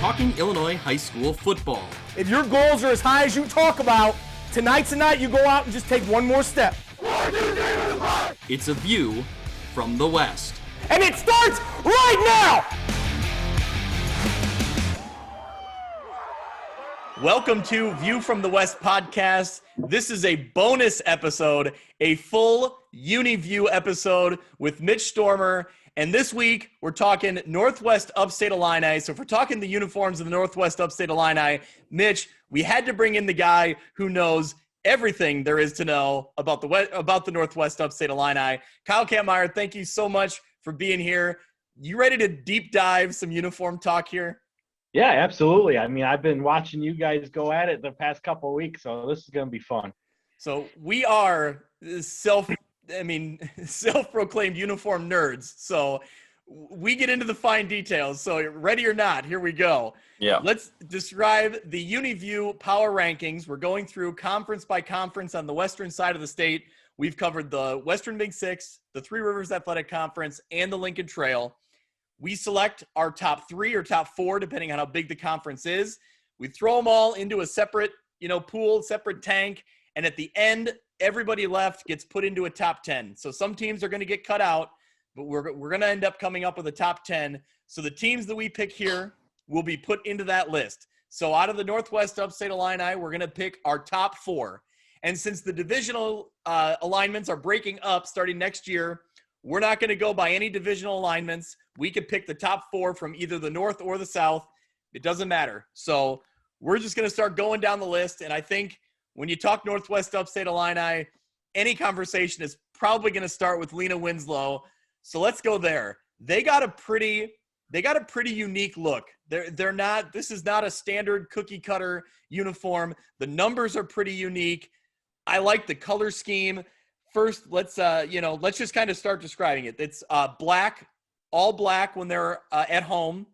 talking Illinois high school football. If your goals are as high as you talk about, tonight's the night you go out and just take one more step. It's a view from the West. And it starts right now! Welcome to View from the West podcast. This is a bonus episode, a full UniView episode with Mitch Stormer. And this week, we're talking Northwest Upstate Illini. So if we're talking the uniforms of the Northwest Upstate Illini, Mitch, we had to bring in the guy who knows everything there is to know about the Northwest Upstate Illini. Kyle Kampmier, thank you so much for being here. You ready to deep dive some uniform talk here? Yeah, absolutely. I mean, I've been watching you guys go at it the past couple of weeks, so this is going to be fun. So we are self-proclaimed uniform nerds. So we get into the fine details. So ready or not, here we go. Yeah. Let's describe the UniView power rankings. We're going through conference by conference on the western side of the state. We've covered the Western Big Six, the Three Rivers Athletic Conference, and the Lincoln Trail. We select our top three or top four, depending on how big the conference is. We throw them all into a separate, pool, separate tank. And at the end, everybody left gets put into a top 10. So some teams are going to get cut out, but we're going to end up coming up with a top 10. So the teams that we pick here will be put into that list. So out of the Northwest Upstate Illini, we're going to pick our top four. And since the divisional alignments are breaking up starting next year, we're not going to go by any divisional alignments. We could pick the top four from either the North or the South. It doesn't matter. So we're just going to start going down the list. And I think when you talk Northwest Upstate Illini, any conversation is probably going to start with Lena Winslow. So let's go there. They got a pretty unique look. This is not a standard cookie cutter uniform. The numbers are pretty unique. I like the color scheme. First, let's just kind of start describing it. It's black, all black when they're at home,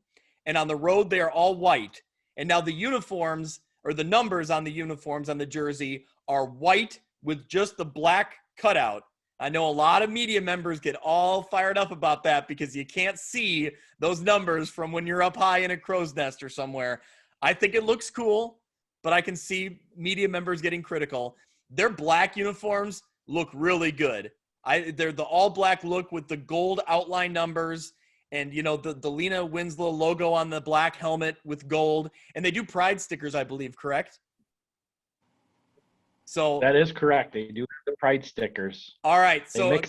and on the road they are all white. And now the uniforms, or the numbers on the uniforms on the jersey, are white with just the black cutout. I know a lot of media members get all fired up about that because you can't see those numbers from when you're up high in a crow's nest or somewhere. I think it looks cool, but I can see media members getting critical. Their black uniforms look really good. They're the all black look with the gold outline numbers and, the Lena Winslow logo on the black helmet with gold. And they do pride stickers, I believe, correct? So that is correct. They do have the pride stickers. All right. So they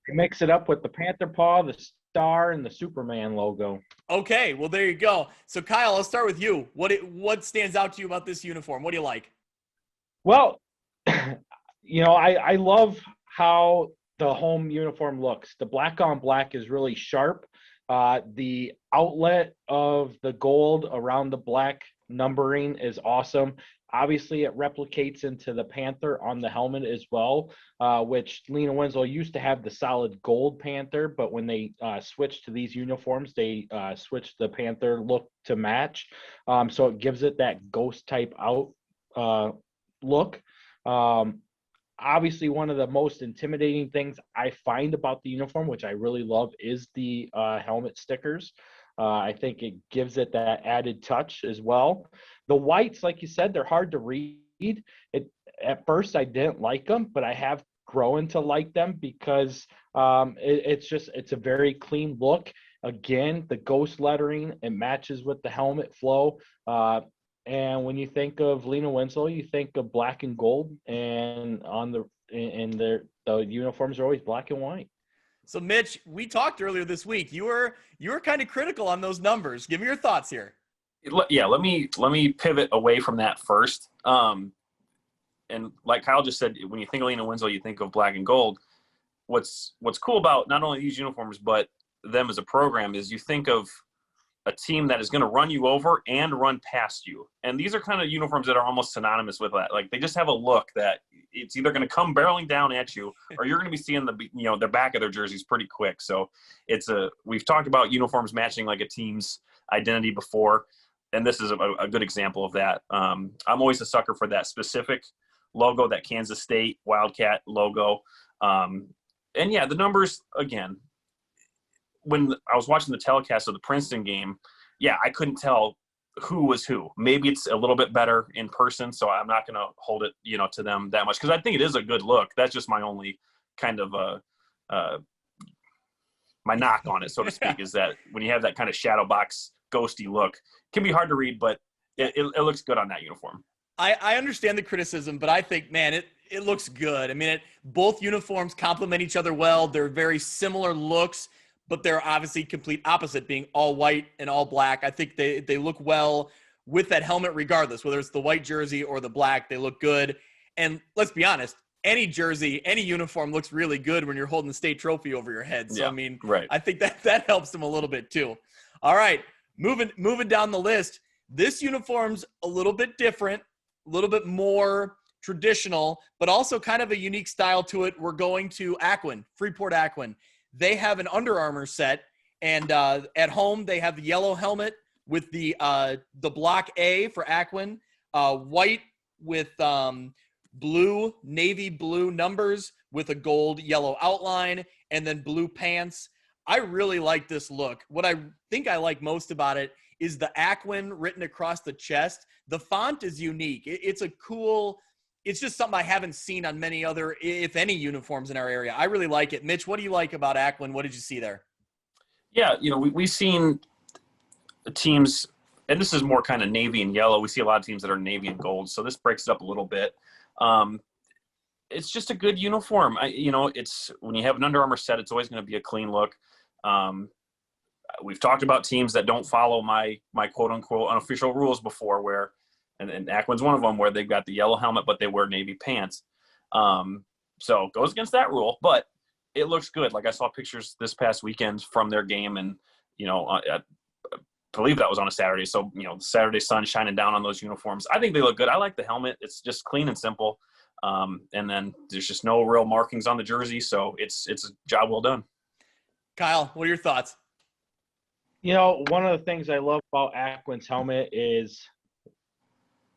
mix it up with the Panther paw, the star, and the Superman logo. Okay. Well, there you go. So Kyle, I'll start with you. What stands out to you about this uniform? What do you like? Well, I love how the home uniform looks. The black on black is really sharp. The outlet of the gold around the black numbering is awesome. Obviously, it replicates into the Panther on the helmet as well, which Lena Winslow used to have the solid gold Panther, but when they switched to these uniforms, they switched the Panther look to match. So it gives it that ghost type out look. Obviously, one of the most intimidating things I find about the uniform, which I really love, is the helmet stickers. I think it gives it that added touch as well. The whites, like you said, they're hard to read. At first, I didn't like them, but I have grown to like them because it's a very clean look. Again, the ghost lettering, it matches with the helmet flow. And when you think of Lena Winslow, you think of black and gold, and the uniforms are always black and white. So Mitch, we talked earlier this week. You were kind of critical on those numbers. Give me your thoughts here. Yeah, let me pivot away from that first. And like Kyle just said, when you think of Lena Winslow, you think of black and gold. What's cool about not only these uniforms but them as a program is you think of a team that is going to run you over and run past you. And these are kind of uniforms that are almost synonymous with that. Like they just have a look that it's either going to come barreling down at you or you're going to be seeing the back of their jerseys pretty quick. So we've talked about uniforms matching like a team's identity before. And this is a good example of that. I'm always a sucker for that specific logo, that Kansas State Wildcat logo. And yeah, the numbers, again, when I was watching the telecast of the Princeton game, yeah, I couldn't tell who was who. Maybe it's a little bit better in person, so I'm not going to hold it, to them that much, because I think it is a good look. That's just my only kind of my knock on it, so to speak, is that when you have that kind of shadow box ghosty look, it can be hard to read, but it looks good on that uniform. I understand the criticism, but I think, man, it looks good. I mean, both uniforms complement each other well. They're very similar looks, but they're obviously complete opposite, being all white and all black. I think they look well with that helmet regardless, whether it's the white jersey or the black. They look good. And let's be honest, any jersey, any uniform looks really good when you're holding the state trophy over your head. So, yeah, I mean, right. I think that helps them a little bit too. All right, moving down the list. This uniform's a little bit different, a little bit more traditional, but also kind of a unique style to it. We're going to Aquin, Freeport Aquin. They have an Under Armour set, and at home they have the yellow helmet with the block A for Aquin, white with blue, navy blue numbers with a gold yellow outline, and then blue pants. I really like this look. What I think I like most about it is the Aquin written across the chest. The font is unique. It's just something I haven't seen on many other, if any, uniforms in our area. I really like it. Mitch, what do you like about Aquin? What did you see there? Yeah, we've seen teams, and this is more kind of navy and yellow. We see a lot of teams that are navy and gold, so this breaks it up a little bit. It's just a good uniform. It's when you have an Under Armour set, it's always going to be a clean look. We've talked about teams that don't follow my quote unquote unofficial rules before, where and Aquin's one of them, where they've got the yellow helmet but they wear navy pants. So it goes against that rule, but it looks good. Like I saw pictures this past weekend from their game, and I believe that was on a Saturday. So the Saturday sun shining down on those uniforms. I think they look good. I like the helmet. It's just clean and simple. And then there's just no real markings on the jersey, so it's a job well done. Kyle, what are your thoughts? One of the things I love about Aquin's helmet is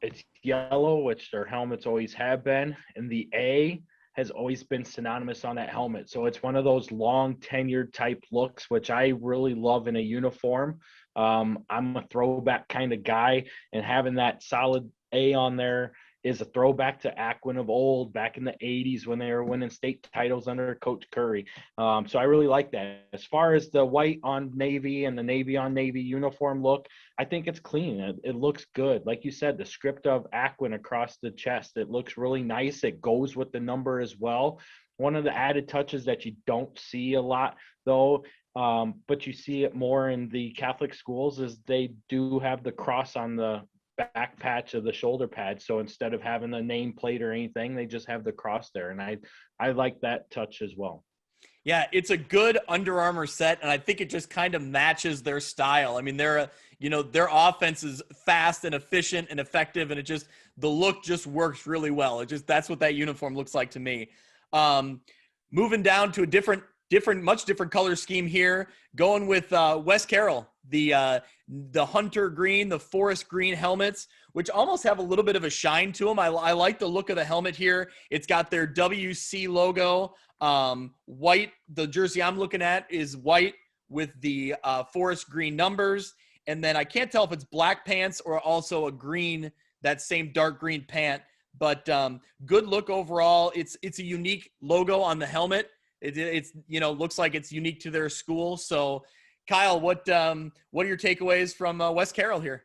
it's yellow, which their helmets always have been, and the A has always been synonymous on that helmet. So it's one of those long tenured type looks, which I really love in a uniform. I'm a throwback kind of guy, and having that solid A on there is a throwback to Aquin of old, back in the 80s when they were winning state titles under Coach Curry. So I really like that. As far as the white on navy and the navy on navy uniform look, I think it's clean. It looks good. Like you said, the script of Aquin across the chest, it looks really nice. It goes with the number as well. One of the added touches that you don't see a lot, though, but you see it more in the Catholic schools, is they do have the cross on the back patch of the shoulder pad. So instead of having a name plate or anything, they just have the cross there. And I like that touch as well. Yeah, it's a good Under Armour set, and I think it just kind of matches their style. I mean, their offense is fast and efficient and effective, and the look just works really well. That's what that uniform looks like to me. Moving down to a much different color scheme here, going with Wes Carroll, the hunter green, the forest green helmets, which almost have a little bit of a shine to them. I like the look of the helmet here. It's got their WC logo, white. The jersey I'm looking at is white with the forest green numbers. And then I can't tell if it's black pants or also a green, that same dark green pant, but good look overall. It's a unique logo on the helmet. It's looks like it's unique to their school. So Kyle, what are your takeaways from Wes Carroll here?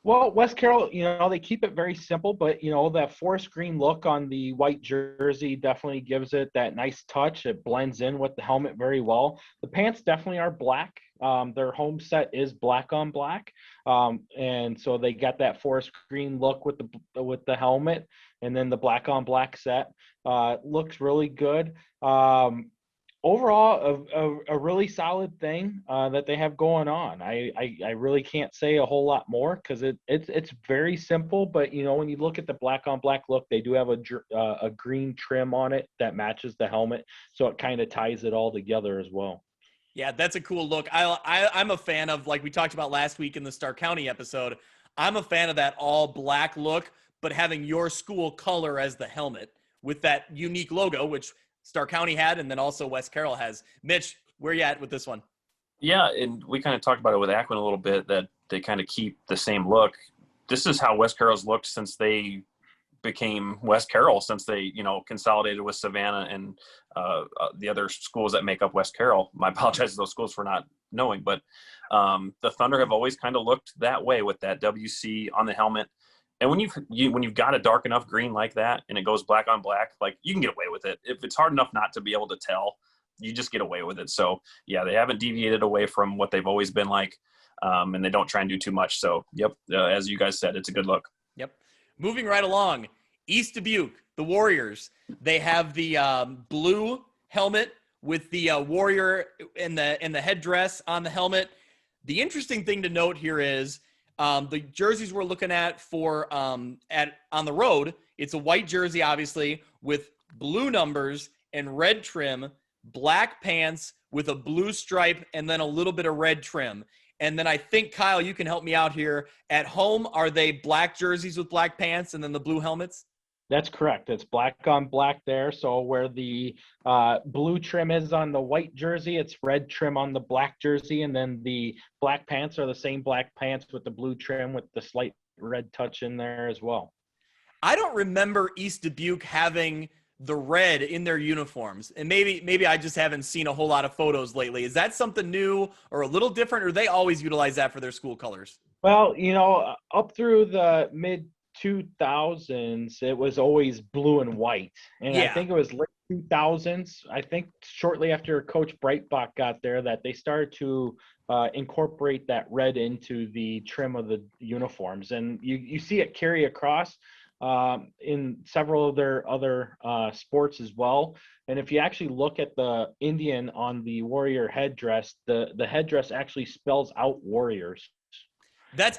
Well, Wes Carroll, they keep it very simple, but, that forest green look on the white jersey definitely gives it that nice touch. It blends in with the helmet very well. The pants definitely are black. Their home set is black on black. And so they got that forest green look with the helmet, and then the black on black set looks really good. Overall, a really solid thing that they have going on. I really can't say a whole lot more because it's very simple. But when you look at the black on black look, they do have a green trim on it that matches the helmet, so it kind of ties it all together as well. Yeah, that's a cool look. I'm a fan of, like we talked about last week in the Star County episode, I'm a fan of that all black look, but having your school color as the helmet with that unique logo, which Star County had, and then also Wes Carroll has. Mitch, where you at with this one? Yeah, and we kind of talked about it with Aquin a little bit, that they kind of keep the same look. This is how Wes Carroll's looked since they became Wes Carroll, since they, consolidated with Savannah and the other schools that make up Wes Carroll. I apologize to those schools for not knowing, but the Thunder have always kind of looked that way with that WC on the helmet. And when you've got a dark enough green like that and it goes black on black, like, you can get away with it. If it's hard enough not to be able to tell, you just get away with it. So yeah, they haven't deviated away from what they've always been like, and they don't try and do too much. So yep, as you guys said, it's a good look. Yep. Moving right along, East Dubuque, the Warriors. They have the blue helmet with the warrior and the headdress on the helmet. The interesting thing to note here is the jerseys we're looking at for on the road. It's a white jersey, obviously, with blue numbers and red trim, black pants with a blue stripe, and then a little bit of red trim. And then I think, Kyle, you can help me out here. At home, are they black jerseys with black pants and then the blue helmets? That's correct. It's black on black there. So where the blue trim is on the white jersey, it's red trim on the black jersey. And then the black pants are the same black pants with the blue trim with the slight red touch in there as well. I don't remember East Dubuque having the red in their uniforms. And maybe I just haven't seen a whole lot of photos lately. Is that something new or a little different, or they always utilize that for their school colors? Well, up through the mid 2000s, it was always blue and white. And Yeah. I think it was late 2000s, I think shortly after Coach Breitbach got there, that they started to incorporate that red into the trim of the uniforms. And you see it carry across in several of their other sports as well. And if you actually look at the Indian on the Warrior headdress, the headdress actually spells out Warriors.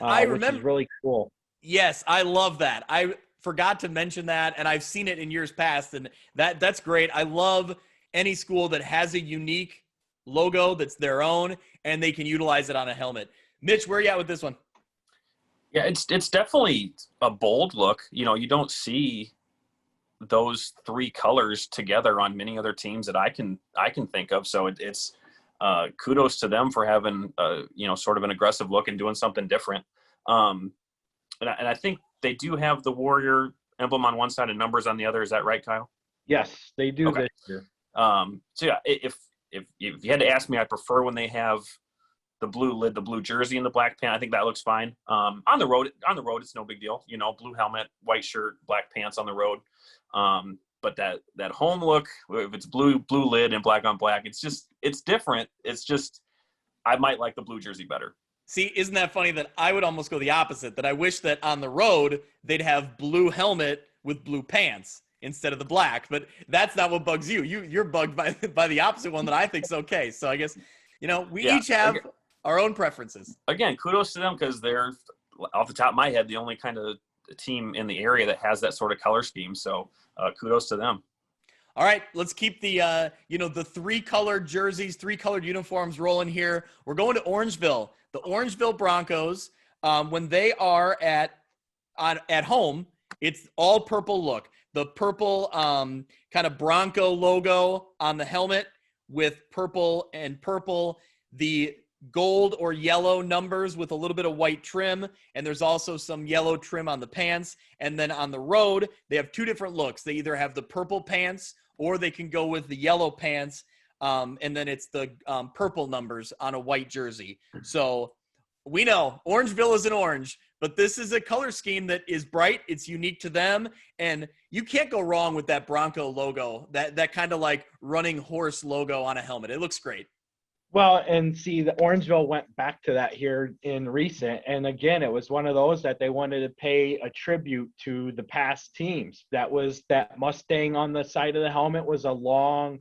I remember. Which is really cool. Yes, I love that. I forgot to mention that, and I've seen it in years past, and that's great. I love any school that has a unique logo that's their own, and they can utilize it on a helmet. Mitch, where are you at with this one? Yeah, it's definitely a bold look. You don't see those three colors together on many other teams that I can think of. So it's kudos to them for having sort of an aggressive look and doing something different. And I think they do have the Warrior emblem on one side and numbers on the other. Is that right, Kyle? Yes, they do Okay. this year. So yeah, if you had to ask me, I prefer when they have the blue lid, the blue jersey, and the black pant. I think that looks fine. On the road, it's no big deal. Blue helmet, white shirt, black pants on the road. But that home look, if it's blue lid and black on black, it's different. It's just, I might like the blue jersey better. See, isn't that funny that I would almost go the opposite, that I wish that on the road they'd have blue helmet with blue pants instead of the black, but that's not what bugs you. You're bugged by the opposite one that I think's okay. So I guess, we each have our own preferences. Again, kudos to them because they're, off the top of my head, the only kind of team in the area that has that sort of color scheme. So kudos to them. All right, let's keep the the three-colored jerseys, three-colored uniforms rolling here. We're going to Orangeville. The Orangeville Broncos, when they are at home, it's all purple look. The purple kind of Bronco logo on the helmet with purple, the gold or yellow numbers with a little bit of white trim, and there's also some yellow trim on the pants. And then on the road, they have two different looks. They either have the purple pants or they can go with the yellow pants, and then it's the purple numbers on a white jersey. So we know Orangeville is an orange, but this is a color scheme that is bright. It's unique to them, and you can't go wrong with that Bronco logo, that kind of like running horse logo on a helmet. It looks great. Well, and see, the Orangeville went back to that here in recent. And again, it was one of those that they wanted to pay a tribute to the past teams. That Mustang on the side of the helmet was a long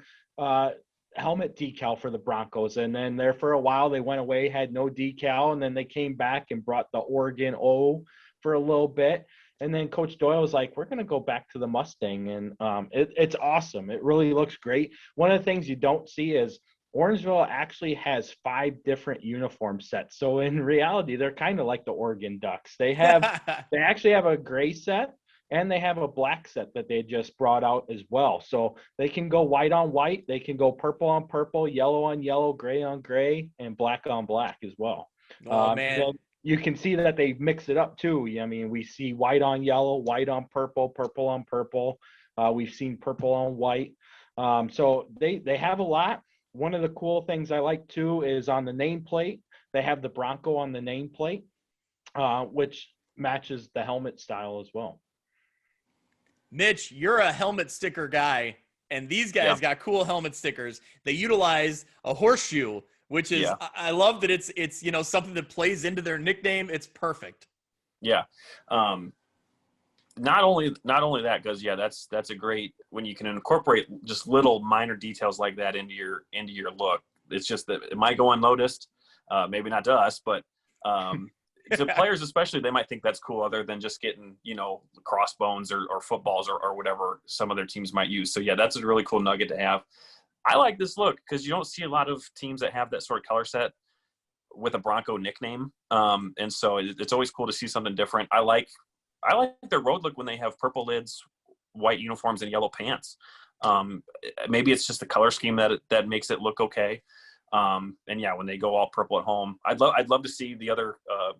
helmet decal for the Broncos. And then there for a while, they went away, had no decal. And then they came back and brought the Oregon O for a little bit. And then Coach Doyle was like, we're going to go back to the Mustang. And it's awesome. It really looks great. One of the things you don't see is Orangeville actually has 5 different uniform sets. So in reality, they're kind of like the Oregon Ducks. They actually have a gray set and they have a black set that they just brought out as well. So they can go white on white, they can go purple on purple, yellow on yellow, gray on gray, and black on black as well. Oh man. you can see that they mix it up too. I mean, we see white on yellow, white on purple, purple on purple. We've seen purple on white. So they have a lot. One of the cool things I like too is on the nameplate, they have the Bronco on the nameplate, which matches the helmet style as well. Mitch, you're a helmet sticker guy, and these guys got cool helmet stickers. They utilize a horseshoe, which is I love that it's something that plays into their nickname. It's perfect. Yeah. Not only that, because that's a great when you can incorporate just little minor details like that into your look. It's just that it might go unnoticed, maybe not to us, but to players especially, they might think that's cool, other than just getting crossbones or footballs or whatever some of their teams might use. So that's a really cool nugget to have. I like this look because you don't see a lot of teams that have that sort of color set with a Bronco nickname, and so it's always cool to see something different. I like their road look when they have purple lids, white uniforms, and yellow pants. Maybe it's just the color scheme that makes it look okay. And when they go all purple at home, I'd love to see the other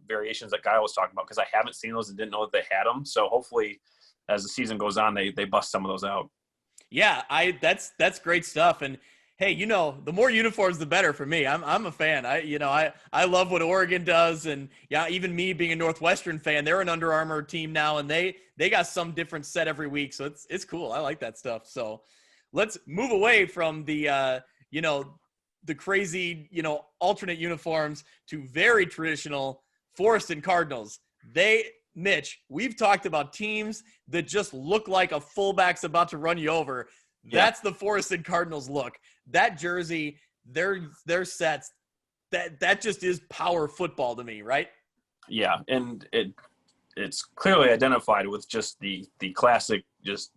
variations that Kyle was talking about, because I haven't seen those and didn't know that they had them. So hopefully, as the season goes on, they bust some of those out. Yeah, that's great stuff. And hey, the more uniforms, the better for me. I'm a fan. I love what Oregon does, and even me being a Northwestern fan, they're an Under Armour team now, and they got some different set every week, so it's cool. I like that stuff. So let's move away from the the crazy alternate uniforms to very traditional Forest and Cardinals. Mitch, we've talked about teams that just look like a fullback's about to run you over. That's the Forest and Cardinals look. That jersey, their sets, that just is power football to me, right? Yeah, and it's clearly identified with just the classic just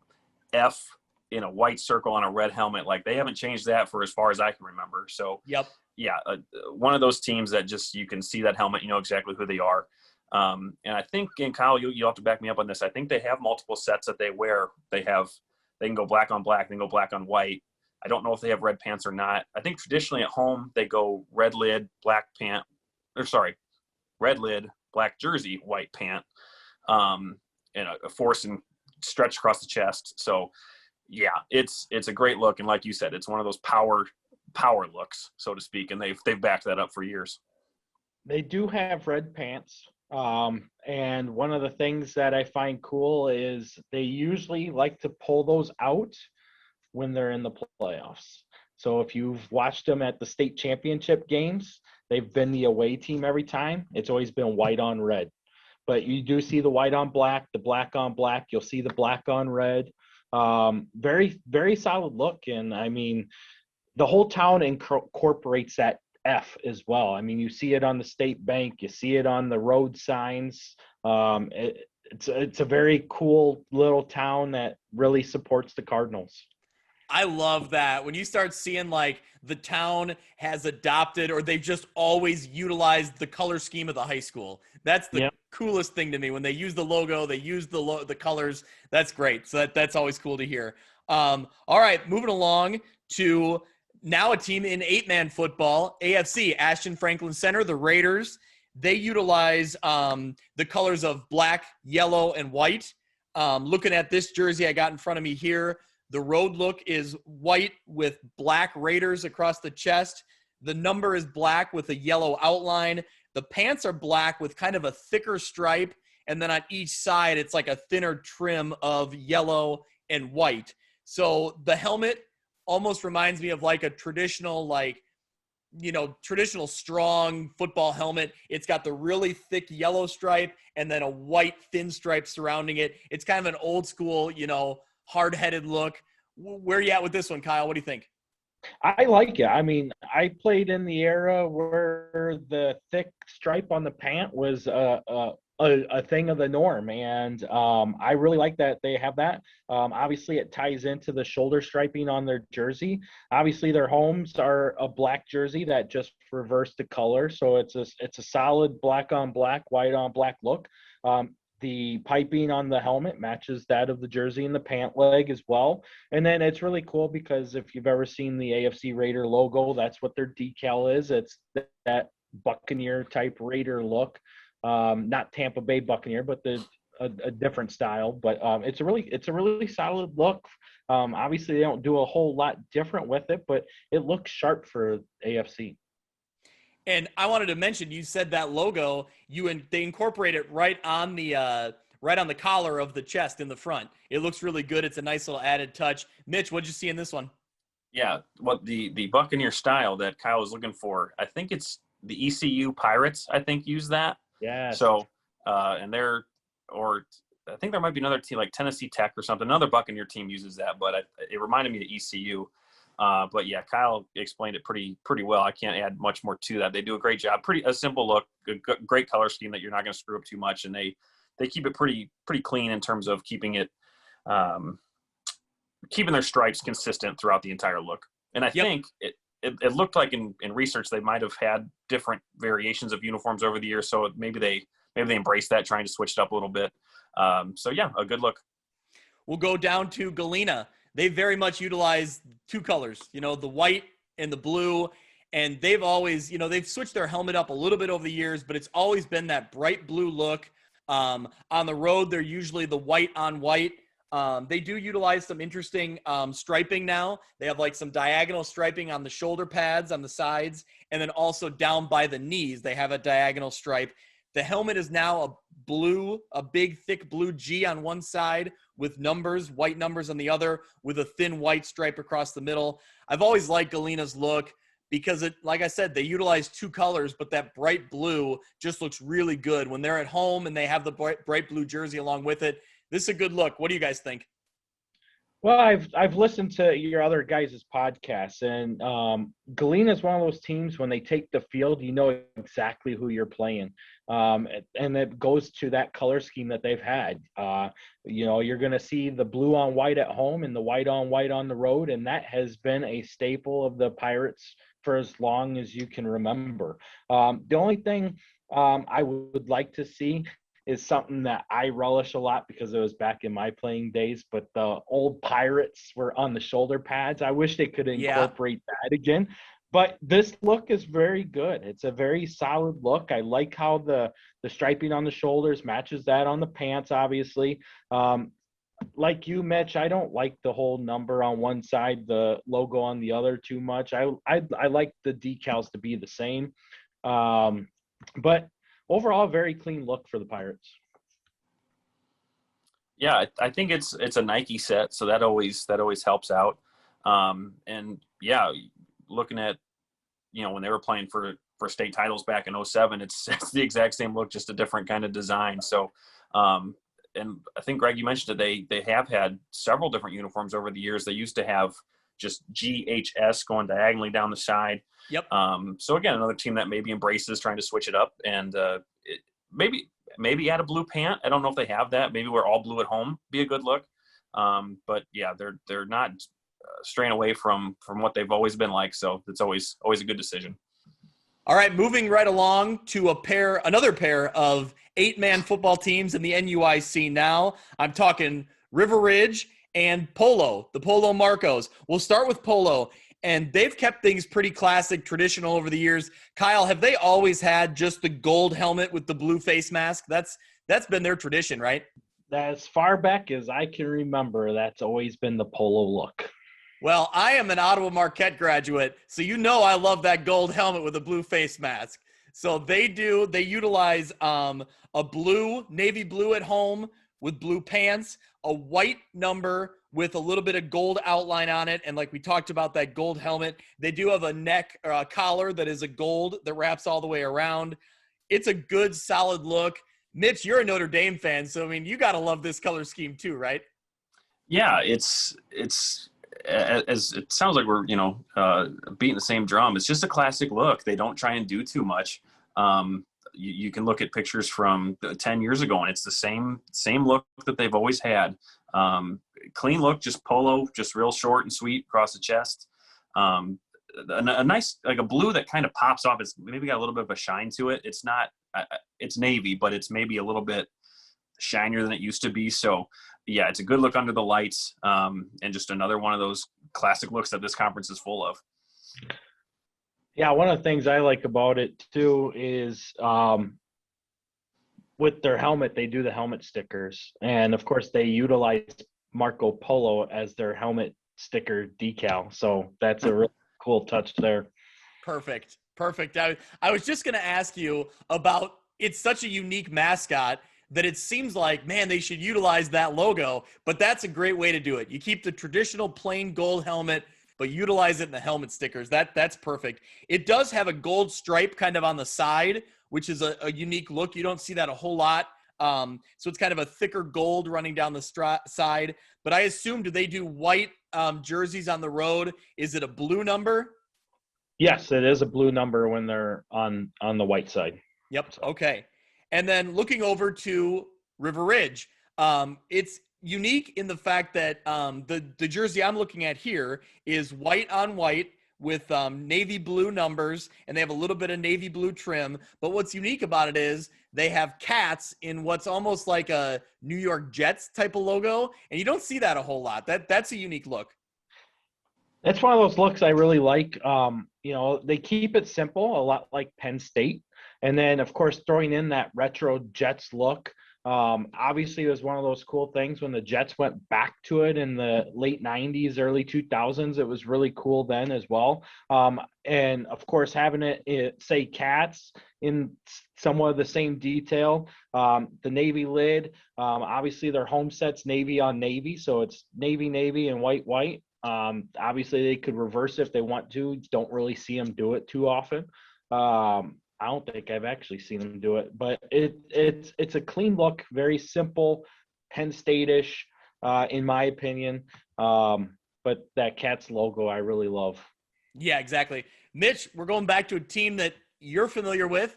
F in a white circle on a red helmet. Like, they haven't changed that for as far as I can remember. So one of those teams that just, you can see that helmet, you know exactly who they are. And I think, and Kyle, you'll have to back me up on this, I think they have multiple sets that they wear. They can go black on black, they can go black on white. I don't know if they have red pants or not. I think traditionally at home they go red lid, red lid, black jersey, white pant, and a force and stretch across the chest. So it's a great look, and like you said, it's one of those power looks, so to speak, and they've backed that up for years. They do have red pants. And one of the things that I find cool is they usually like to pull those out when they're in the playoffs. So if you've watched them at the state championship games, they've been the away team every time. It's always been white on red. But you do see the white on black, the black on black. You'll see the black on red. Very, very solid look. And I mean, the whole town incorporates that F as well. I mean, you see it on the state bank, you see it on the road signs. It's a very cool little town that really supports the Cardinals. I love that. When you start seeing like the town has adopted, or they've just always utilized the color scheme of the high school. That's the coolest thing to me. When they use the logo, they use the colors. That's great. So that's always cool to hear. All right, moving along to now a team in 8-man football, AFC, Ashton Franklin Center, the Raiders. They utilize the colors of black, yellow, and white. Looking at this jersey I got in front of me here, the road look is white with black Raiders across the chest. The number is black with a yellow outline. The pants are black with kind of a thicker stripe. And then on each side, it's like a thinner trim of yellow and white. So the helmet almost reminds me of like a traditional, traditional strong football helmet. It's got the really thick yellow stripe and then a white thin stripe surrounding it. It's kind of an old school, hard-headed look. Where are you at with this one, Kyle? What do you think? I like it. I mean, I played in the era where the thick stripe on the pant was a thing of the norm, and I really like that they have that. Obviously, it ties into the shoulder striping on their jersey. Obviously, their homes are a black jersey that just reversed the color, so it's a solid black on black, white on black look. The piping on the helmet matches that of the jersey and the pant leg as well. And then it's really cool because if you've ever seen the AFC Raider logo, that's what their decal is. It's that Buccaneer type Raider look. not Tampa Bay Buccaneer, but a different style. But it's a really solid look. Obviously, they don't do a whole lot different with it, but it looks sharp for AFC. And I wanted to mention, you said that logo, they incorporate it right on the collar of the chest in the front. It looks really good. It's a nice little added touch. Mitch, what'd you see in this one? Yeah, what the Buccaneer style that Kyle was looking for, I think it's the ECU Pirates, I think, use that. Yeah. So, I think there might be another team like Tennessee Tech or something. Another Buccaneer team uses that, but it reminded me of ECU. But yeah, Kyle explained it pretty well. I can't add much more to that. They do a great job. A simple look, great color scheme that you're not going to screw up too much, and they keep it pretty clean in terms of keeping it. Keeping their stripes consistent throughout the entire look. And I think it looked like in research they might have had different variations of uniforms over the years, so maybe they embraced that, trying to switch it up a little bit. So yeah, a good look. We'll go down to Galena. They very much utilize two colors, the white and the blue, and they've always, they've switched their helmet up a little bit over the years, but it's always been that bright blue look. On the road, they're usually the white on white. They do utilize some interesting striping now. They have like some diagonal striping on the shoulder pads on the sides, and then also down by the knees, they have a diagonal stripe. The helmet is now a big, thick blue G on one side with numbers, white numbers on the other, with a thin white stripe across the middle. I've always liked Galena's look because like I said, they utilize two colors, but that bright blue just looks really good when they're at home and they have the bright blue jersey along with it. This is a good look. What do you guys think? Well, I've listened to your other guys' podcasts, and Galena is one of those teams when they take the field, you know exactly who you're playing, and it goes to that color scheme that they've had. You're going to see the blue on white at home and the white on the road, and that has been a staple of the Pirates for as long as you can remember. The only thing I would like to see is something that I relish a lot because it was back in my playing days, but the old Pirates were on the shoulder pads. I wish they could incorporate that again, but this look is very good. It's a very solid look. I like how the striping on the shoulders matches that on the pants, obviously. Like you, Mitch, I don't like the whole number on one side, the logo on the other too much. I like the decals to be the same. But overall, very clean look for the Pirates. Yeah, I think it's a Nike set, so that always helps out. And yeah, looking at when they were playing for state titles back in 2007, it's the exact same look, just a different kind of design. So, and I think Greg, you mentioned it. They have had several different uniforms over the years. They used to have just GHS going diagonally down the side. Yep. So again, another team that maybe embraces trying to switch it up and maybe add a blue pant. I don't know if they have that. Maybe we're all blue at home. Be a good look. But yeah, they're not straying away from what they've always been like. So it's always a good decision. All right, moving right along to another pair of 8-man football teams in the NUIC now. I'm talking River Ridge and Polo, the Polo Marcos. We'll start with Polo, and they've kept things pretty classic, traditional over the years. Kyle, have they always had just the gold helmet with the blue face mask? That's been their tradition, right? As far back as I can remember, that's always been the Polo look. Well, I am an Ottawa Marquette graduate, so I love that gold helmet with a blue face mask. So they utilize a navy blue at home with blue pants, a white number with a little bit of gold outline on it, and like we talked about, that gold helmet. They do have a neck or a collar that is a gold that wraps all the way around. It's a good, solid look. Mitch, you're a Notre Dame fan, so you got to love this color scheme too, right? Yeah, it's as it sounds like we're beating the same drum. It's just a classic look. They don't try and do too much. You can look at pictures from 10 years ago, and it's the same look that they've always had. Clean look, just polo, just real short and sweet across the chest. A nice, like a blue that kind of pops off. It's maybe got a little bit of a shine to it. It's not, it's navy, but it's maybe a little bit shinier than it used to be. So yeah, it's a good look under the lights, and just another one of those classic looks that this conference is full of. Yeah, one of the things I like about it too is with their helmet, they do the helmet stickers. And of course they utilize Marco Polo as their helmet sticker decal. So that's a really cool touch there. Perfect. I was just going to ask you about, it's such a unique mascot that it seems like, man, they should utilize that logo, but that's a great way to do it. You keep the traditional plain gold helmet, but utilize it in the helmet stickers. That's perfect. It does have a gold stripe kind of on the side, which is a unique look. You don't see that a whole lot. So it's kind of a thicker gold running down the side, but I assume, do they do white jerseys on the road? Is it a blue number? Yes, it is a blue number when they're on the white side. Yep. Okay. And then looking over to River Ridge, it's unique in the fact that the jersey I'm looking at here is white on white with navy blue numbers, and they have a little bit of navy blue trim. But what's unique about it is they have cats in what's almost like a New York Jets type of logo, and you don't see that a whole lot. That's a unique look. That's one of those looks I really like. They keep it simple, a lot like Penn State. And then, of course, throwing in that retro Jets look. Obviously, it was one of those cool things when the Jets went back to it in the late 90s, early 2000s. It was really cool then as well. And, of course, having it say Cats in somewhat of the same detail. The Navy lid, obviously, their home set's Navy on Navy. So it's Navy, and white. Obviously, they could reverse it if they want to. Don't really see them do it too often. I don't think I've actually seen them do it, but it's a clean look, very simple, Penn State-ish, in my opinion. But that Cats logo I really love. Yeah, exactly. Mitch, we're going back to a team that you're familiar with,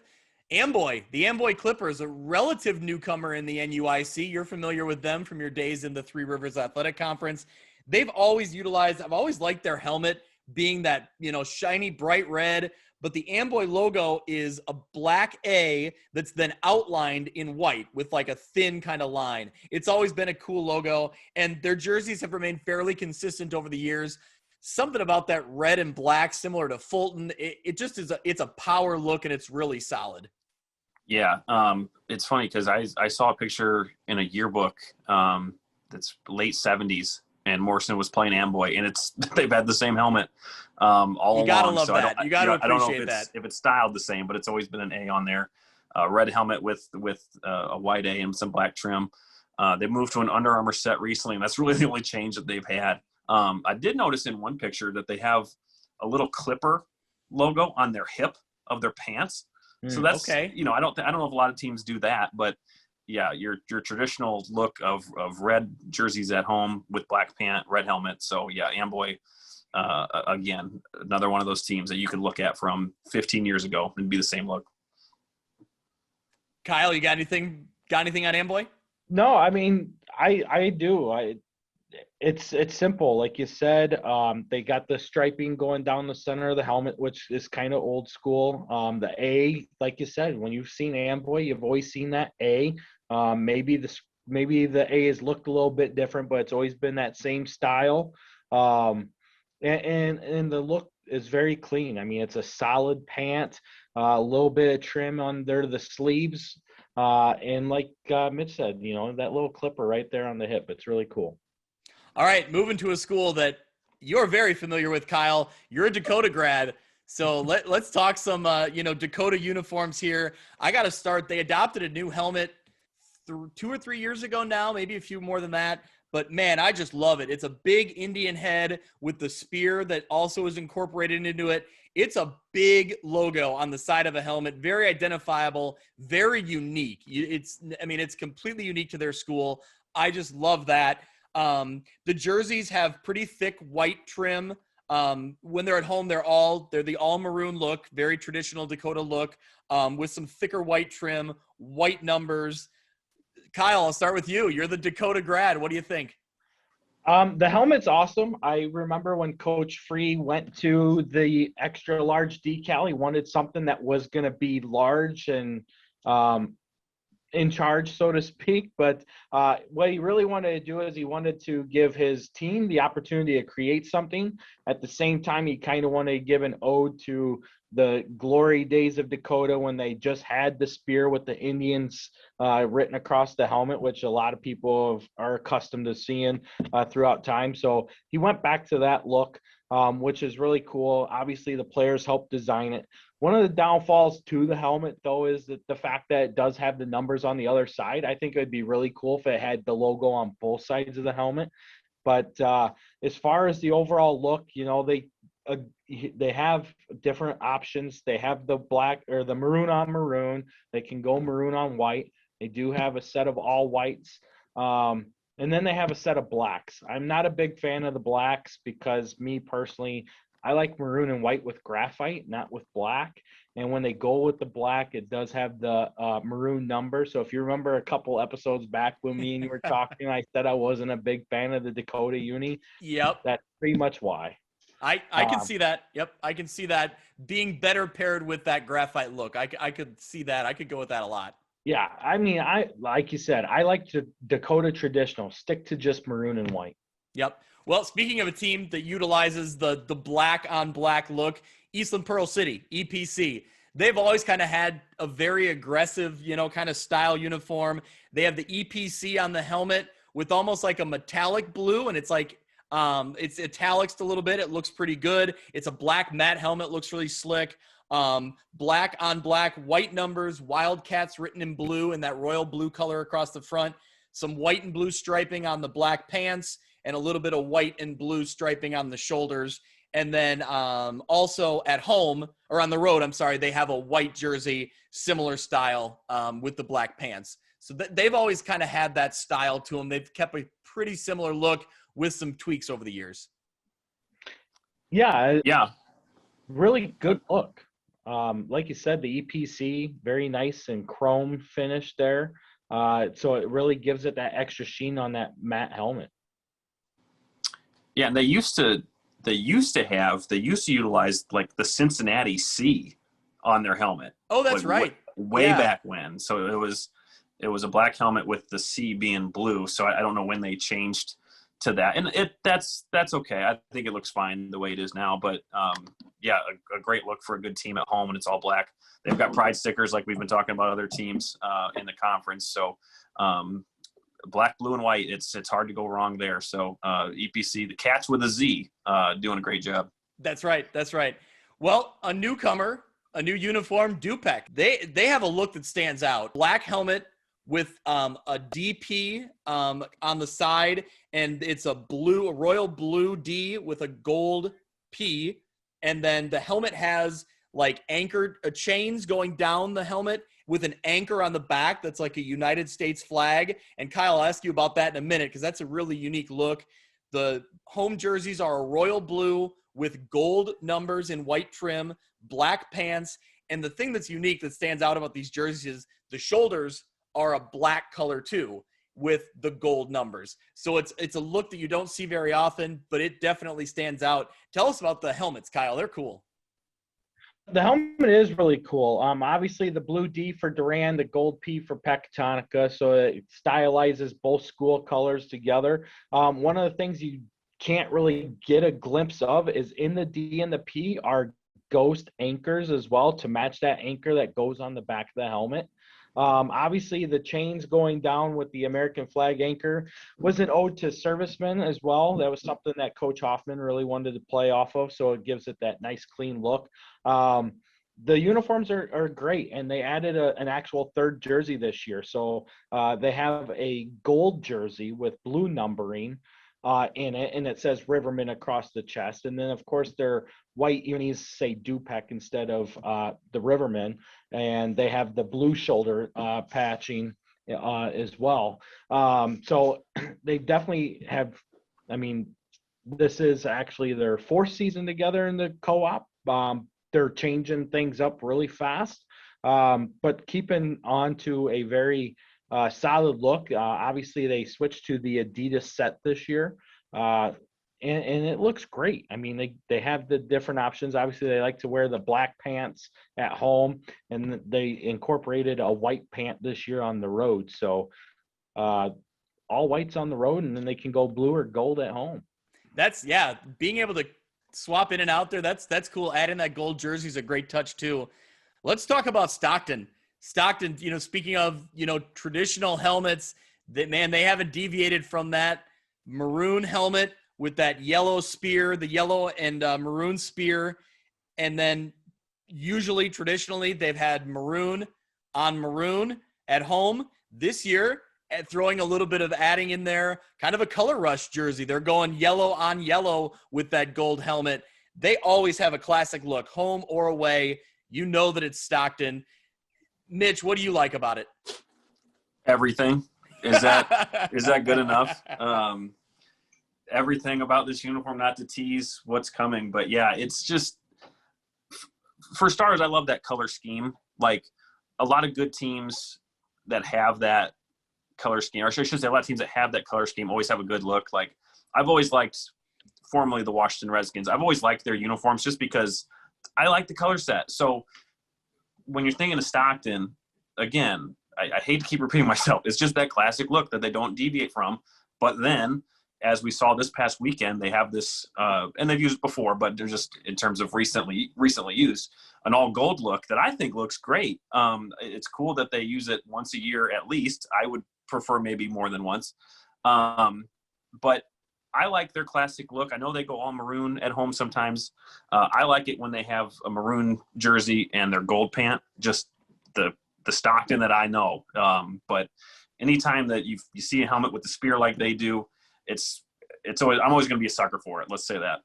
Amboy. The Amboy Clippers, a relative newcomer in the NUIC. You're familiar with them from your days in the Three Rivers Athletic Conference. I've always liked their helmet being that, shiny, bright red. But the Amboy logo is a black A that's then outlined in white with like a thin kind of line. It's always been a cool logo, and their jerseys have remained fairly consistent over the years. Something about that red and black, similar to Fulton, it just is it's a power look, and it's really solid. Yeah, it's funny because I saw a picture in a yearbook that's late 70s, and Morrison was playing Amboy, and they've had the same helmet all along. You gotta love so that. You gotta appreciate I don't know that. if it's styled the same, but it's always been an A on there. Red helmet with a white A and some black trim. They moved to an Under Armour set recently, and that's really the only change that they've had. I did notice in one picture that they have a little Clipper logo on their hip of their pants. So that's okay. I don't know if a lot of teams do that, but yeah, your traditional look of red jerseys at home with black pant, red helmet. So yeah, Amboy, again, another one of those teams that you could look at from 15 years ago and be the same look. Kyle, you got anything on Amboy? No, I mean, I do. It's simple. Like you said, they got the striping going down the center of the helmet, which is kind of old school. The A, like you said, when you've seen Amboy, you've always seen that A. Maybe the A has looked a little bit different, but it's always been that same style. And the look is very clean. I mean, it's a solid pant, a little bit of trim under the sleeves. And like Mitch said, that little clipper right there on the hip, it's really cool. All right, moving to a school that you're very familiar with, Kyle. You're a Dakota grad, so let's talk some, Dakota uniforms here. I got to start. They adopted a new helmet 2 or 3 years ago now, maybe a few more than that. But, man, I just love it. It's a big Indian head with the spear that also is incorporated into it. It's a big logo on the side of a helmet, very identifiable, very unique. It's completely unique to their school. I just love that. The jerseys have pretty thick white trim. When they're at home, they're the all maroon look, very traditional Dakota look, with some thicker white trim, white numbers. Kyle, I'll start with you. You're the Dakota grad. What do you think? The helmet's awesome. I remember when Coach Free went to the extra large decal, he wanted something that was going to be large and, in charge, so to speak. But what he really wanted to do is he wanted to give his team the opportunity to create something. At the same time, he kind of wanted to give an ode to the glory days of Dakota when they just had the spear with the Indians written across the helmet, which a lot of people are accustomed to seeing throughout time. So he went back to that look, which is really cool. Obviously, the players helped design it. One of the downfalls to the helmet, though, is that the fact that it does have the numbers on the other side. I think it would be really cool if it had the logo on both sides of the helmet. But as far as the overall look, they have different options. They have the black or the maroon on maroon. They can go maroon on white. They do have a set of all whites. And then they have a set of blacks. I'm not a big fan of the blacks because me personally, I like maroon and white with graphite, not with black. And when they go with the black, it does have the maroon number. So if you remember a couple episodes back when me and you were talking, I said I wasn't a big fan of the Dakota Uni. Yep. That's pretty much why. I can see that. Yep. I can see that being better paired with that graphite look. I could see that. I could go with that a lot. Yeah. I mean, like you said, I like the Dakota traditional. Stick to just maroon and white. Yep. Well, speaking of a team that utilizes the black on black look, Eastland Pearl City, EPC. They've always kind of had a very aggressive, kind of style uniform. They have the EPC on the helmet with almost like a metallic blue, and it's like it's italics a little bit. It looks pretty good. It's a black matte helmet, looks really slick. Black on black, white numbers, Wildcats written in blue and that royal blue color across the front. Some white and blue striping on the black pants, and a little bit of white and blue striping on the shoulders. And then also at home, or on the road, they have a white jersey, similar style with the black pants. So they've always kind of had that style to them. They've kept a pretty similar look with some tweaks over the years. Yeah. Yeah. Really good look. Like you said, the EPC, very nice and chrome finish there. So it really gives it that extra sheen on that matte helmet. Yeah, and they used to utilize like the Cincinnati C on their helmet. Oh, that's right. Way back when. So it was a black helmet with the C being blue. So I don't know when they changed to that. And that's okay. I think it looks fine the way it is now. But a great look for a good team at home, and it's all black. They've got pride stickers like we've been talking about other teams in the conference. So black, blue, and white, it's hard to go wrong there. So EPC, the Cats with a Z, doing a great job. That's right. Well, a newcomer, a new uniform, Dubuque. They have a look that stands out. Black helmet with a DP on the side, and it's a royal blue D with a gold P. And then the helmet has like anchored chains going down the helmet with an anchor on the back that's like a United States flag. And Kyle, I'll ask you about that in a minute because that's a really unique look. The home jerseys are a royal blue with gold numbers in white trim, black pants. And the thing that's unique that stands out about these jerseys is the shoulders are a black color too with the gold numbers. So it's a look that you don't see very often, but it definitely stands out. Tell us about the helmets, Kyle. They're cool. The helmet is really cool. Obviously the blue D for Duran, the gold P for Pecatonica, so it stylizes both school colors together. One of the things you can't really get a glimpse of is in the D and the P are ghost anchors as well to match that anchor that goes on the back of the helmet. Obviously the chains going down with the American flag anchor was an ode to servicemen as well. That was something that Coach Hoffman really wanted to play off of, so it gives it that nice clean look. The uniforms are great, and they added an actual third jersey this year. So they have a gold jersey with blue numbering in it, and it says Riverman across the chest. And then, of course, their white unis say Dubuque instead of the Riverman, and they have the blue shoulder patching as well. So they definitely have, this is actually their fourth season together in the co-op. They're changing things up really fast, but keeping on to a very solid look. Obviously, they switched to the Adidas set this year, and it looks great. They have the different options. Obviously, they like to wear the black pants at home, and they incorporated a white pant this year on the road. So all whites on the road, and then they can go blue or gold at home. That's, being able to swap in and out there. That's cool. Adding that gold jersey is a great touch too. Let's talk about Stockton. Stockton, speaking of, traditional helmets, that man, they haven't deviated from that maroon helmet with that yellow spear, the yellow and maroon spear. And then usually, traditionally, they've had maroon on maroon at home. This year, throwing a little bit of adding in there, kind of a color rush jersey. They're going yellow on yellow with that gold helmet. They always have a classic look, home or away. You know that it's Stockton. Mitch, what do you like about it? Everything. Is that good enough? Everything about this uniform, not to tease what's coming, but yeah, it's just, for starters, I love that color scheme. Like, a lot of good teams that have that color scheme, or I should say a lot of teams that have that color scheme always have a good look. Like, I've always liked, formerly the Washington Redskins, I've always liked their uniforms just because I like the color set. So when you're thinking of Stockton, again, I hate to keep repeating myself. It's just that classic look that they don't deviate from. But then, as we saw this past weekend, they have this, and they've used it before, but they're just, in terms of recently used, an all gold look that I think looks great. It's cool that they use it once a year at least. I would prefer maybe more than once. But I like their classic look. I know they go all maroon at home sometimes. I like it when they have a maroon jersey and their gold pant, just the Stockton that I know. But anytime that you see a helmet with the spear like they do, it's always, I'm always going to be a sucker for it. Let's say that.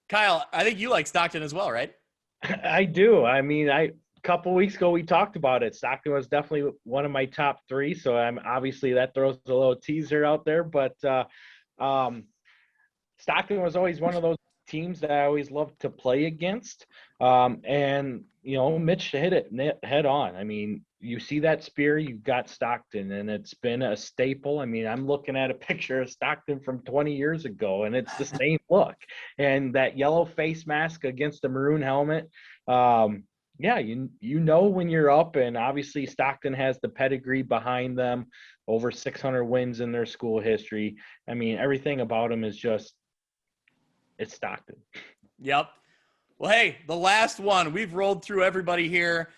Kyle, I think you like Stockton as well, right? I do. I mean, a couple weeks ago we talked about it. Stockton was definitely one of my top three, so obviously that throws a little teaser out there. But Stockton was always one of those teams that I always loved to play against. And Mitch hit it head on. I mean, you see that spear, you've got Stockton, and it's been a staple. I mean, I'm looking at a picture of Stockton from 20 years ago, and it's the same look. And that yellow face mask against the maroon helmet, yeah, you know when you're up, and obviously Stockton has the pedigree behind them, over 600 wins in their school history. I mean, everything about them is just, it's Stockton. Yep. Well, hey, the last one. We've rolled through everybody here.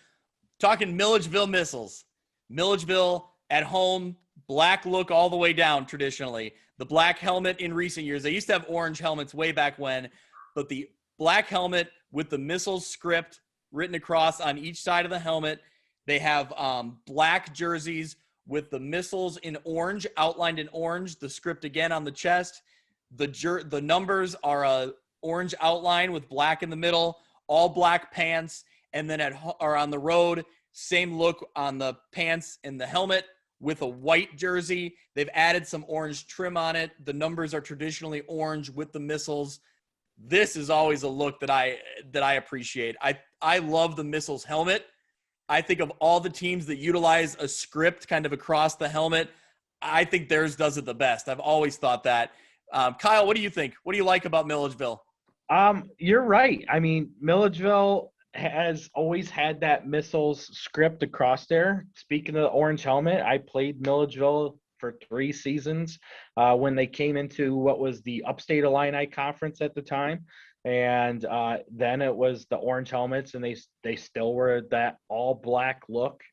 Talking Milledgeville Missiles. Milledgeville at home, black look all the way down traditionally. The black helmet in recent years. They used to have orange helmets way back when, but the black helmet with the Missiles script written across on each side of the helmet. They have black jerseys with the Missiles in orange, outlined in orange, the script again on the chest. The numbers are a orange outline with black in the middle, all black pants, and then on the road, same look on the pants and the helmet with a white jersey. They've added some orange trim on it. The numbers are traditionally orange with the Missiles. This is always a look that I appreciate. I love the Missiles helmet. I think of all the teams that utilize a script kind of across the helmet, I think theirs does it the best. I've always thought that. Kyle, what do you think? What do you like about Milledgeville? You're right. I mean, Milledgeville has always had that Missiles script across there. Speaking of the orange helmet, I played Milledgeville for 3 seasons when they came into what was the Upstate Illini Conference at the time. And then it was the orange helmets, and they still were that all black look.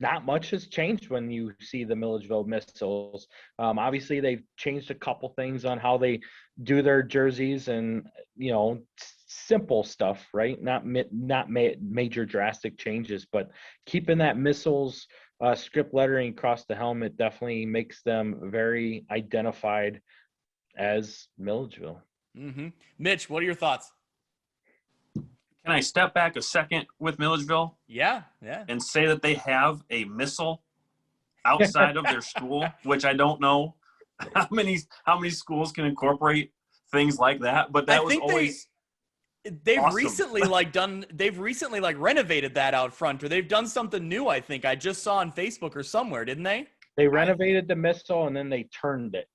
Not much has changed when you see the Milledgeville Missiles. Obviously, they've changed a couple things on how they do their jerseys, and simple stuff, right? Not major drastic changes, but keeping that Missiles script lettering across the helmet definitely makes them very identified as Milledgeville. Mm-hmm. Mitch, what are your thoughts? Can I step back a second with Milledgeville? Yeah. And say that they have a missile outside of their school, which I don't know how many schools can incorporate things like that. But that was always they've awesome. recently renovated that out front, or they've done something new. I think I just saw on Facebook or somewhere, didn't they? They renovated the missile and then they turned it.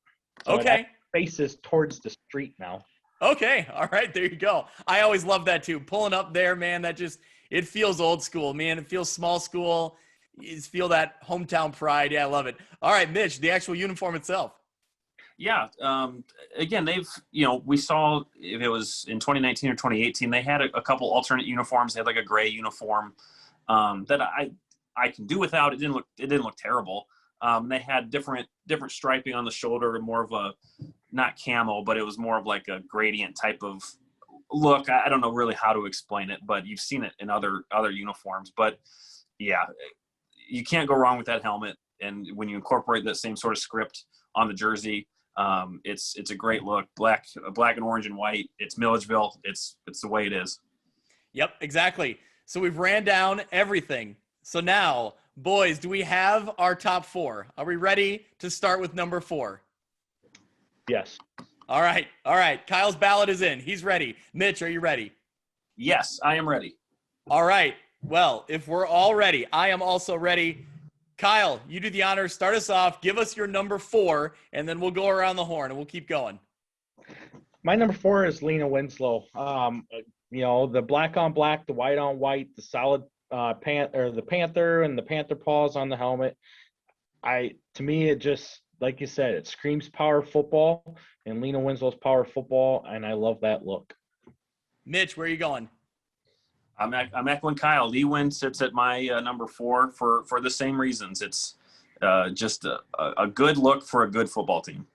So okay. It faces towards the street now. Okay. All right. There you go. I always love that too. Pulling up there, man, it feels old school, man. It feels small school. You feel that hometown pride. Yeah, I love it. All right, Mitch, the actual uniform itself. Yeah. Again, we saw if it was in 2019 or 2018, they had a couple alternate uniforms. They had like a gray uniform that I can do without. It didn't look terrible. They had different striping on the shoulder, more of a, not camo, but it was more of like a gradient type of look. I don't know really how to explain it, but you've seen it in other uniforms. But yeah, you can't go wrong with that helmet. And when you incorporate that same sort of script on the jersey, it's a great look. Black and orange and white. It's Milledgeville. It's the way it is. Yep, exactly. So we've ran down everything. So now, boys, do we have our top 4? Are we ready to start with number 4? Yes. All right. Kyle's ballot is in. He's ready. Mitch, are you ready? Yes, I am ready. All right. Well, if we're all ready, I am also ready. Kyle, you do the honors. Start us off. Give us your number 4, and then we'll go around the horn and we'll keep going. My number 4 is Lena Winslow. The black on black, the white on white, the solid the panther and the panther paws on the helmet. To me, it just, like you said, it screams power football, and Lena Winslow's power football, and I love that look. Mitch, where are you going? I'm echoing Kyle. Lee Win sits at my number 4 for the same reasons. It's just a good look for a good football team.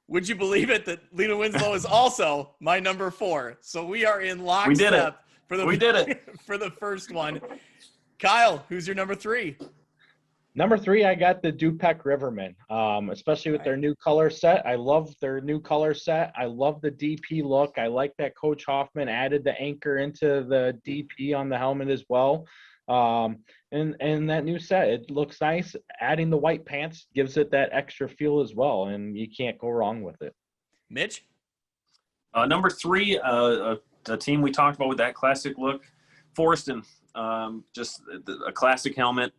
Would you believe it that Lena Winslow is also my number 4? So we are in lockstep. We did it. We did it for the first one. Kyle, who's your number 3? Number 3, I got the Dubuque Rivermen, especially with their new color set. I love their new color set. I love the DP look. I like that Coach Hoffman added the anchor into the DP on the helmet as well. And that new set, it looks nice. Adding the white pants gives it that extra feel as well, and you can't go wrong with it. Mitch? Number 3, the team we talked about with that classic look, Forreston. Just a classic helmet.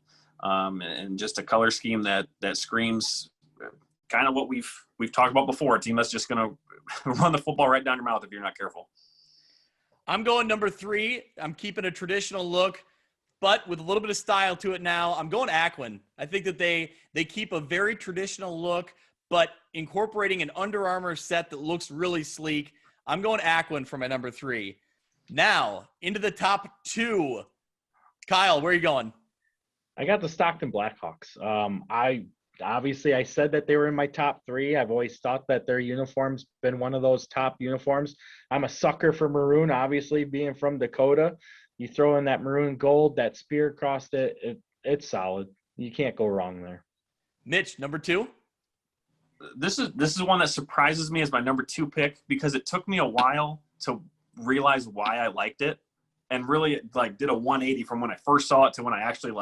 And just a color scheme that screams kind of what we've talked about before. A team that's just going to run the football right down your mouth if you're not careful. I'm going number 3. I'm keeping a traditional look, but with a little bit of style to it now. I'm going Aquin. I think that they keep a very traditional look, but incorporating an Under Armour set that looks really sleek. I'm going Aquin for my number 3. Now, into the top 2. Kyle, where are you going? I got the Stockton Blackhawks. I said that they were in my top 3. I've always thought that their uniform's been one of those top uniforms. I'm a sucker for maroon, obviously, being from Dakota. You throw in that maroon gold, that spear across it's solid. You can't go wrong there. Mitch, number 2? This is one that surprises me as my number 2 pick because it took me a while to realize why I liked it, and really did a 180 from when I first saw it to when I actually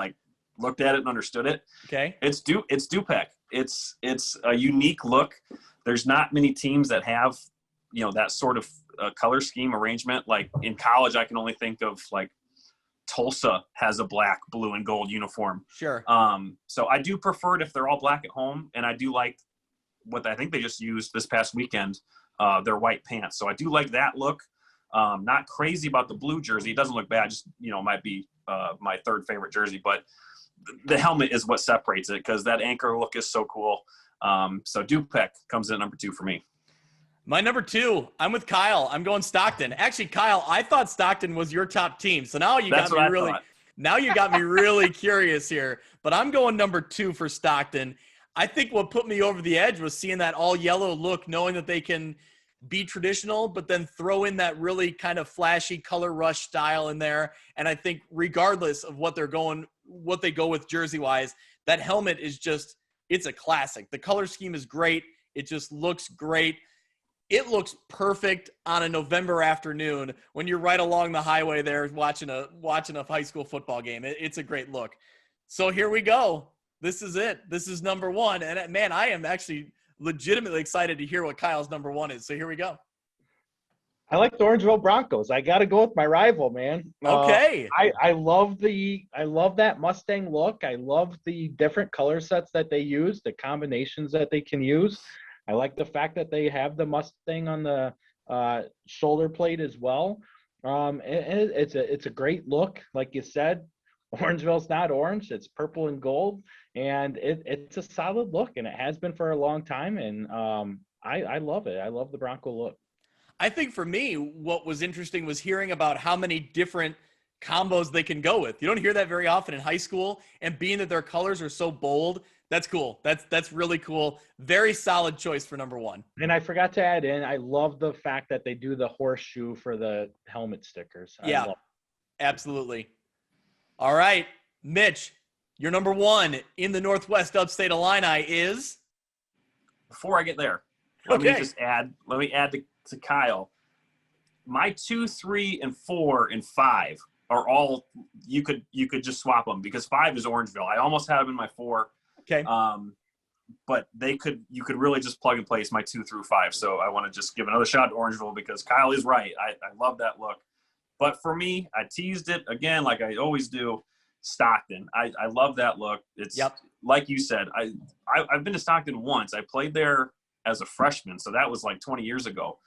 looked at it and understood it. Okay. It's Dubuque. It's a unique look. There's not many teams that have, that sort of color scheme arrangement. Like in college, I can only think of Tulsa has a black, blue, and gold uniform. Sure. So I do prefer it if they're all black at home, and I do like what I think they just used this past weekend, their white pants. So I do like that look. Not crazy about the blue jersey. It doesn't look bad. Just, might be my 3rd favorite jersey, but the helmet is what separates it because that anchor look is so cool. So Dubuque comes in at number 2 for me. My number 2, I'm with Kyle. I'm going Stockton. Actually, Kyle, I thought Stockton was your top team. So now you got me really curious here. But I'm going number 2 for Stockton. I think what put me over the edge was seeing that all yellow look, knowing that they can be traditional, but then throw in that really kind of flashy color rush style in there. And I think regardless of what they go with jersey wise, that helmet is it's a classic. The color scheme is great. It just looks great. It looks perfect on a November afternoon when you're right along the highway there watching a high school football game. It's a great look. So here we go. This is it. This is number 1. And man, I am actually legitimately excited to hear what Kyle's number 1 is. So here we go. I like the Orangeville Broncos. I got to go with my rival, man. Okay. I love that Mustang look. I love the different color sets that they use, the combinations that they can use. I like the fact that they have the Mustang on the shoulder plate as well. It's a great look. Like you said, Orangeville's not orange. It's purple and gold. And it's a solid look, and it has been for a long time. And I love it. I love the Bronco look. I think for me, what was interesting was hearing about how many different combos they can go with. You don't hear that very often in high school, and being that their colors are so bold, that's cool. That's really cool. Very solid choice for number one. And I forgot to add in, I love the fact that they do the horseshoe for the helmet stickers. Yeah, absolutely. All right, Mitch, your number one in the Northwest Upstate Illini is? Before I get there, let me add to Kyle. My 2, 3, and 4, and 5 are all you could just swap them because 5 is Orangeville. I almost had them in my 4. Okay. But you could really just plug and place my 2 through 5. So I want to just give another shot to Orangeville because Kyle is right. I love that look. But for me, I teased it again, like I always do. Stockton. I love that look. It's like you said, I've been to Stockton once. I played there as a freshman. So that was like 20 years ago.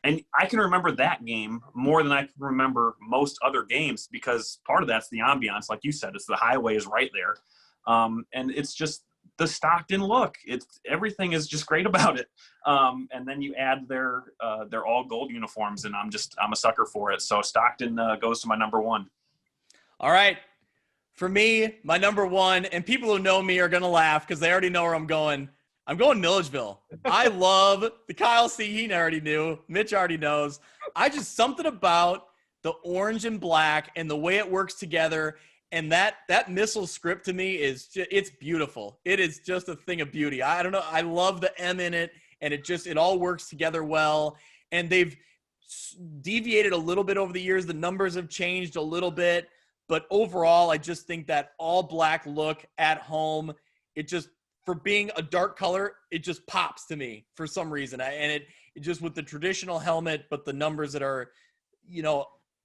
And I can remember that game more than I can remember most other games because part of that's the ambiance. Like you said, it's the highway is right there. And it's just the Stockton look. Everything is just great about it. And then you add their all gold uniforms and I'm a sucker for it. So Stockton goes to my number one. All right. For me, my number one, and people who know me are going to laugh because they already know where I'm going. I'm going Milledgeville. I love the Kyle C. He already knew. Mitch already knows. Something about the orange and black and the way it works together. And that missile script to me it's beautiful. It is just a thing of beauty. I don't know. I love the M in it and it all works together well. And they've deviated a little bit over the years. The numbers have changed a little bit, but overall, I just think that all black look at home, for being a dark color, it just pops to me for some reason. And it just with the traditional helmet, but the numbers that are,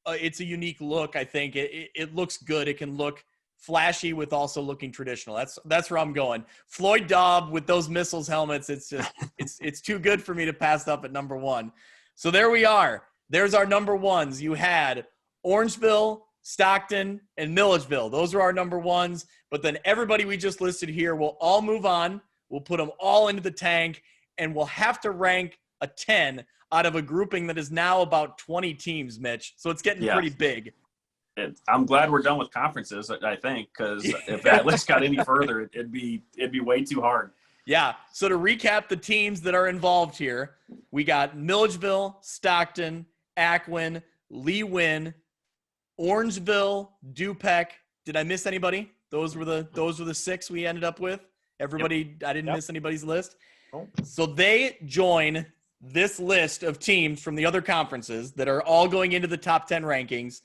it's a unique look. I think it looks good. It can look flashy with also looking traditional. That's where I'm going. Floyd Daub with those missiles helmets. It's just, it's too good for me to pass up at number one. So there we are. There's our number ones. You had Orangeville, Stockton, and Milledgeville. Those are our number ones. But then everybody we just listed here will all move on. We'll put them all into the tank, and we'll have to rank a 10 out of a grouping that is now about 20 teams, Mitch. So it's getting pretty big. I'm glad we're done with conferences, I think, because if that list got any further, it'd be way too hard. Yeah. So to recap the teams that are involved here, we got Milledgeville, Stockton, Ackwen, Lee Win, Orangeville, Dubuque. Did I miss anybody? Those were the 6 we ended up with. Everybody, I didn't miss anybody's list. Oh. So they join this list of teams from the other conferences that are all going into the top 10 rankings.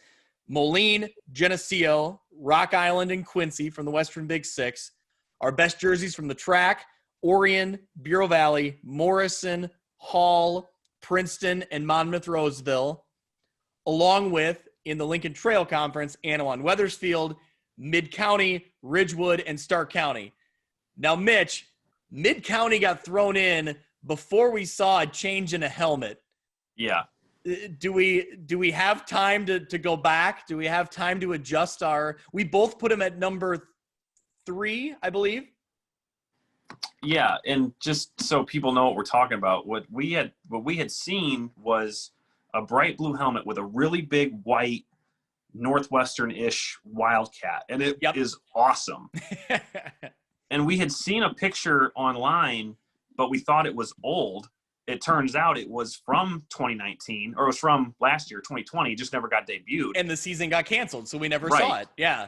Moline, Geneseo, Rock Island, and Quincy from the Western Big Six. Our best jerseys from the track, Orion, Bureau Valley, Morrison, Hall, Princeton, and Monmouth-Roseville, along with, in the Lincoln Trail Conference, Anawan-Wethersfield, Mid-County, Ridgewood, and Stark County. Now, Mitch, Mid-County got thrown in before we saw a change in a helmet. Yeah. Do we have time to go back? Do we have time to adjust we both put him at number 3, I believe. Yeah, and just so people know what we're talking about, what we had seen was a bright blue helmet with a really big white Northwestern-ish Wildcat, and it is awesome. And we had seen a picture online, but we thought it was old. It turns out it was from 2019, or it was from last year, 2020. Just never got debuted, and the season got canceled, so we never saw it. Yeah,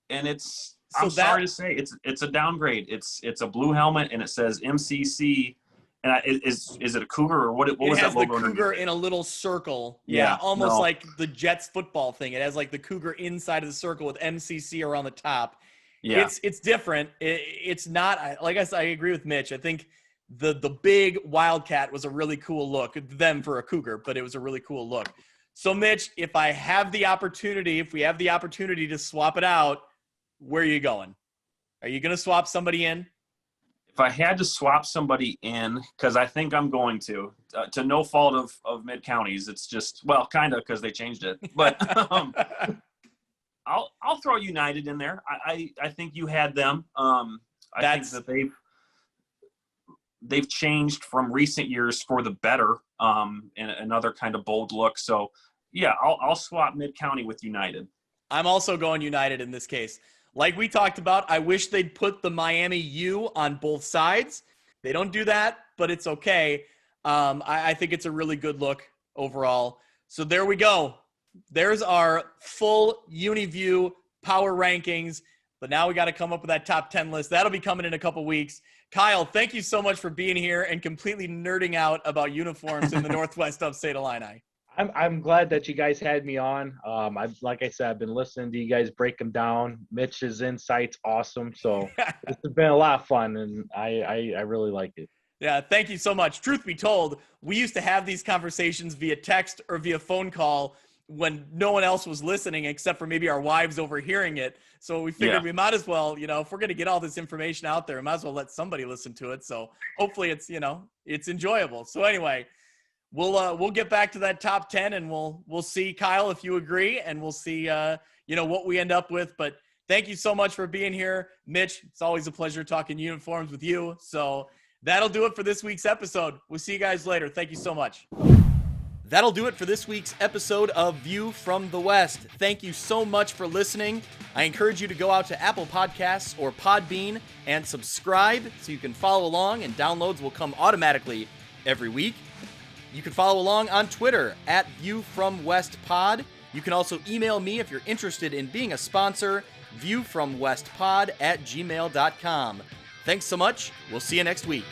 and I'm sorry to say, it's a downgrade. It's a blue helmet, and it says MCC. And is it a cougar or what was that logo? It has the cougar in a little circle. Yeah, almost like the Jets football thing. It has like the cougar inside of the circle with MCC around the top. Yeah, it's different. It's not like I agree with Mitch. I think the big Wildcat was a really cool look. Them for a cougar, but it was a really cool look. So Mitch, if we have the opportunity to swap it out, where are you going? Are you going to swap somebody in? If I had to swap somebody in, because I think I'm going to no fault of Mid-Counties, it's just, well, kind of because they changed it. But I'll throw United in there. I think you had them. I think that they've changed from recent years for the better, and another kind of bold look. So yeah, I'll swap Mid-County with United. I'm also going United in this case. Like we talked about, I wish they'd put the Miami U on both sides. They don't do that, but it's okay. I think it's a really good look overall. So there we go. There's our full UniView power rankings. But now we got to come up with that top 10 list. That'll be coming in a couple weeks. Kyle, thank you so much for being here and completely nerding out about uniforms in the Northwest Upstate Illini. I'm glad that you guys had me on. Like I said, I've been listening to you guys break them down. Mitch's insight's awesome. So it's been a lot of fun, and I really like it. Yeah, thank you so much. Truth be told, we used to have these conversations via text or via phone call when no one else was listening except for maybe our wives overhearing it. So we figured we might as well, if we're going to get all this information out there, we might as well let somebody listen to it. So hopefully it's, it's enjoyable. So anyway, we'll get back to that top 10 and we'll see, Kyle, if you agree, and we'll see, what we end up with. But thank you so much for being here, Mitch. It's always a pleasure talking uniforms with you. So that'll do it for this week's episode. We'll see you guys later. Thank you so much. That'll do it for this week's episode of View from the West. Thank you so much for listening. I encourage you to go out to Apple Podcasts or Podbean and subscribe so you can follow along, and downloads will come automatically every week. You can follow along on Twitter at ViewFromWestPod. You can also email me if you're interested in being a sponsor, viewfromwestpod@gmail.com. Thanks so much. We'll see you next week.